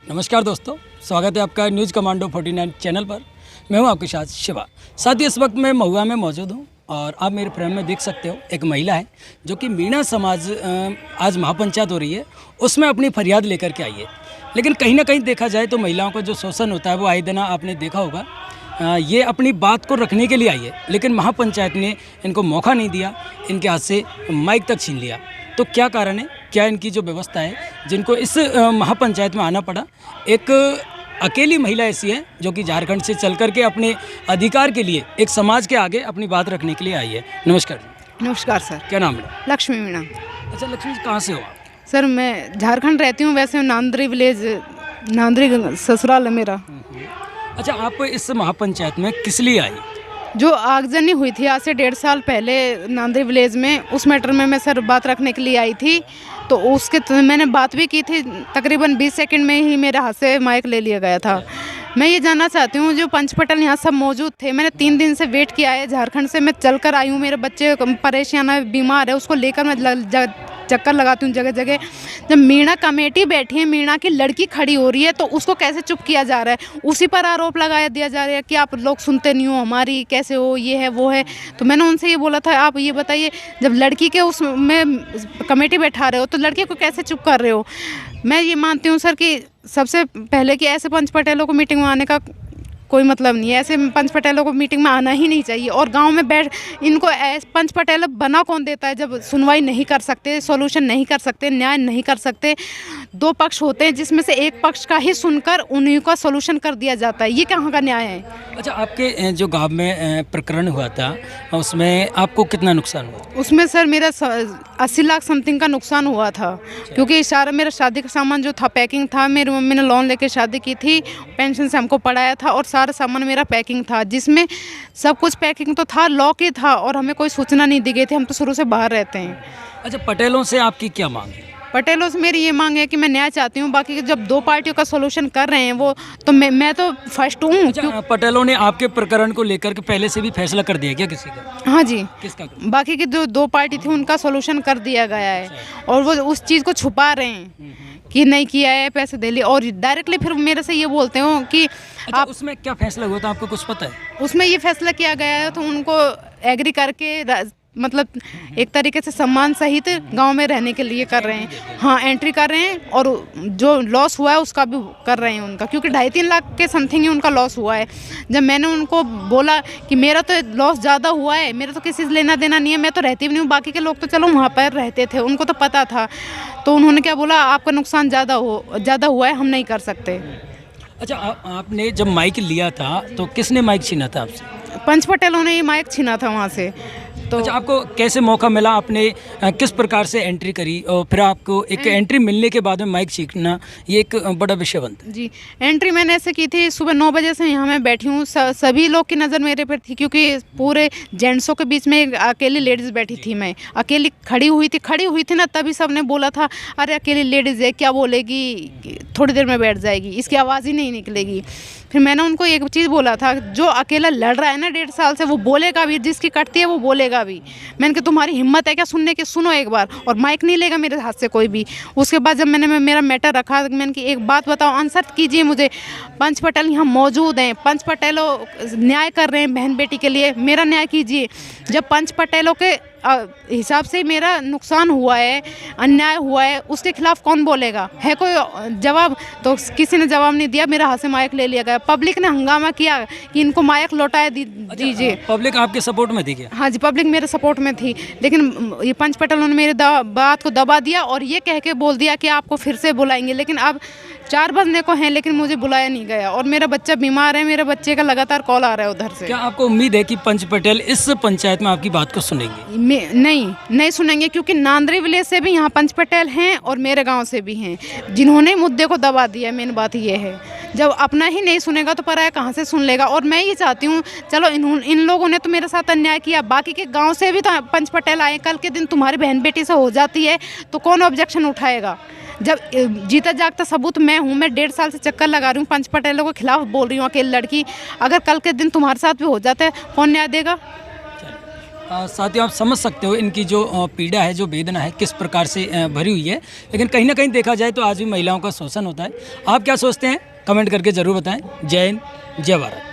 नमस्कार दोस्तों, स्वागत है आपका न्यूज़ कमांडो 49 चैनल पर। मैं हूं आपके साथ शिवा। साथ ही इस वक्त मैं महुआ में मौजूद हूं और आप मेरे फ्रेम में देख सकते हो एक महिला है जो कि मीणा समाज आज महापंचायत हो रही है, उसमें अपनी फरियाद लेकर के आई है। लेकिन कहीं ना कहीं देखा जाए तो महिलाओं का जो शोषण होता है वो आए दिन आपने देखा होगा। ये अपनी बात को रखने के लिए आई है, लेकिन महापंचायत ने इनको मौका नहीं दिया, इनके हाथ से माइक तक छीन लिया। तो क्या कारण है, क्या इनकी जो व्यवस्था है जिनको इस महापंचायत में आना पड़ा। एक अकेली महिला ऐसी है जो कि झारखंड से चल करके अपने अधिकार के लिए एक समाज के आगे अपनी बात रखने के लिए आई है। नमस्कार। नमस्कार सर। क्या नाम है? लक्ष्मी मीणा। अच्छा लक्ष्मी, कहाँ से हो आप? सर मैं झारखंड रहती हूँ, वैसे नांदरी विलेज, नांदरी ससुराल है मेरा। अच्छा, आप इस महापंचायत में किस लिए आई? जो आगजनी हुई थी आज से 1.5 साल पहले नांदरी विलेज में, उस मैटर में मैं सर बात रखने के लिए आई थी। तो उसके मैंने बात भी की थी, तकरीबन 20 सेकंड में ही मेरे हाथ से माइक ले लिया गया था। मैं ये जानना चाहती हूँ, जो पंच पटेल यहाँ सब मौजूद थे, मैंने 3 दिन से वेट किया है। झारखंड से मैं चल कर आई हूँ, मेरे बच्चे परेशान है, बीमार है, उसको लेकर मैं चक्कर लगाती हूँ जगह जगह। जब मीणा कमेटी बैठी है, मीणा की लड़की खड़ी हो रही है, तो उसको कैसे चुप किया जा रहा है? उसी पर आरोप लगाया दिया जा रहा है कि आप लोग सुनते नहीं हो हमारी, कैसे हो, ये है वो है। तो मैंने उनसे ये बोला था, आप ये बताइए, जब लड़की के उसमें कमेटी बैठा रहे हो तो लड़की को कैसे चुप कर रहे हो? मैं ये मानती हूँ सर कि सबसे पहले कि ऐसे पंच पटेलों को मीटिंग में आने का कोई मतलब नहीं है। ऐसे पंच पटेलों को मीटिंग में आना ही नहीं चाहिए। और गांव में बैठ इनको पंच पटेल बना कौन देता है जब सुनवाई नहीं कर सकते, सॉल्यूशन नहीं कर सकते, न्याय नहीं कर सकते? 2 पक्ष होते हैं जिसमें से एक पक्ष का ही सुनकर उन्हीं का सॉल्यूशन कर दिया जाता है। ये कहाँ का न्याय है? अच्छा, आपके जो गांव में प्रकरण हुआ था उसमें आपको कितना नुकसान हुआ? उसमें सर मेरा 80 लाख समथिंग का नुकसान हुआ था। क्योंकि सारा मेरा शादी का सामान जो था पैकिंग था, मेरी मम्मी ने लोन लेके शादी की थी, पेंशन से हमको पढ़ाया था और सारा सामान मेरा पैकिंग था, जिसमें सब कुछ पैकिंग तो था, लॉक ही था और हमें कोई सूचना नहीं दी गई थी। हम तो शुरू से बाहर रहते हैं। अच्छा, पटेलों से आपकी क्या मांग है? पटेलों से मेरी ये मांग है कि मैं न्याय चाहती हूँ। बाकी जब 2 पार्टियों का सॉल्यूशन कर रहे हैं वो, तो मैं तो फर्स्ट हूँ। अच्छा, पटेलों ने आपके प्रकरण को लेकर के पहले से भी फैसला कर दिया क्या किसी का? हाँ जी। किसका? बाकी की जो 2 पार्टी थी उनका सॉल्यूशन कर दिया गया है और वो उस चीज़ को छुपा रहे हैं कि नहीं किया है, पैसे दे लिए, और डायरेक्टली फिर मेरे से ये बोलते हो कि अच्छा, आप। उसमें क्या फैसला हुआ था, आपको कुछ पता है? उसमें ये फैसला किया गया है तो उनको एग्री करके मतलब एक तरीके से सम्मान सहित गांव में रहने के लिए कर रहे हैं। हाँ, एंट्री कर रहे हैं और जो लॉस हुआ है उसका भी कर रहे हैं उनका, क्योंकि 2.5-3 लाख के समथिंग ही उनका लॉस हुआ है। जब मैंने उनको बोला कि मेरा तो लॉस ज़्यादा हुआ है, मेरा तो किसी से लेना देना नहीं है, मैं तो रहती भी नहीं हूँ, बाकी के लोग तो चलो वहाँ पर रहते थे, उनको तो पता था। तो उन्होंने क्या बोला, आपका नुकसान ज़्यादा हुआ है, हम नहीं कर सकते। अच्छा, आपने जब माइक लिया था तो किसने माइक छीना था आपसे? पंच पटेलों ने ये माइक छीना था वहाँ से। तो अच्छा, आपको कैसे मौका मिला, आपने किस प्रकार से एंट्री करी और फिर आपको एक एंट्री मिलने के बाद में माइक छीनना, ये एक बड़ा विषय बनता है? जी, एंट्री मैंने ऐसे की थी, सुबह 9 बजे से यहाँ मैं बैठी हूँ। सभी लोग की नज़र मेरे पर थी, क्योंकि पूरे जेंट्सों के बीच में एक अकेली लेडीज़ बैठी थी। मैं अकेली खड़ी हुई थी ना, तभी सबने बोला था, अरे अकेली लेडीज़ है, क्या बोलेगी, थोड़ी देर में बैठ जाएगी, इसकी आवाज़ ही नहीं निकलेगी। फिर मैंने उनको एक चीज़ बोला था, जो अकेला लड़ रहा है ना 1.5 साल से, वो बोलेगा भी, जिसकी कटती है वो बोलेगा भी। मैंने कहा तुम्हारी हिम्मत है क्या सुनने की? सुनो एक बार, और माइक नहीं लेगा मेरे हाथ से कोई भी। उसके बाद जब मैंने मेरा मैटर रखा, मैंने कि एक बात बताओ, आंसर कीजिए मुझे, पंच पटेल यहाँ मौजूद हैं, पंच पटेलों न्याय कर रहे हैं बहन बेटी के लिए, मेरा न्याय कीजिए। जब पंच पटेलों के हिसाब से मेरा नुकसान हुआ है, अन्याय हुआ है, उसके खिलाफ कौन बोलेगा? है कोई जवाब? तो किसी ने जवाब नहीं दिया, मेरा हाथ से माइक ले लिया गया। पब्लिक ने हंगामा किया कि इनको माइक लौटाए दीजिए। पब्लिक आपके सपोर्ट में थी क्या? हाँ जी, पब्लिक मेरे सपोर्ट में थी, लेकिन ये पंच पटेलों ने मेरे बात को दबा दिया और ये कह के बोल दिया कि आपको फिर से बुलाएंगे। लेकिन अब 4 बजने को हैं, लेकिन मुझे बुलाया नहीं गया और मेरा बच्चा बीमार है, मेरे बच्चे का लगातार कॉल आ रहा है उधर से। क्या आपको उम्मीद है कि पंच पटेल इस पंचायत में आपकी बात को सुनेंगे? नहीं सुनेंगे, क्योंकि नांदरी विलेज से भी यहाँ पंच पटेल हैं और मेरे गांव से भी हैं, जिन्होंने मुद्दे को दबा दिया। मेन बात ये है, जब अपना ही नहीं सुनेगा तो पराया कहाँ से सुन लेगा? और मैं ये चाहती हूँ, चलो इन लोगों ने तो मेरे साथ अन्याय किया, बाकी के गाँव से भी तो पंच पटेल आए। कल के दिन तुम्हारी बहन बेटी से हो जाती है तो कौन ऑब्जेक्शन उठाएगा? जब जीता जागता सबूत मैं हूँ, मैं 1.5 साल से चक्कर लगा रही हूँ, पंच पटेलों के खिलाफ बोल रही हूँ, अकेली लड़की। अगर कल के दिन तुम्हारे साथ भी हो जाता है, कौन न्याय देगा? साथियों आप समझ सकते हो इनकी जो पीड़ा है, जो वेदना है, किस प्रकार से भरी हुई है। लेकिन कहीं ना कहीं देखा जाए तो आज भी महिलाओं का शोषण होता है। आप क्या सोचते हैं, कमेंट करके ज़रूर बताएं। जय हिंद, जय भारत।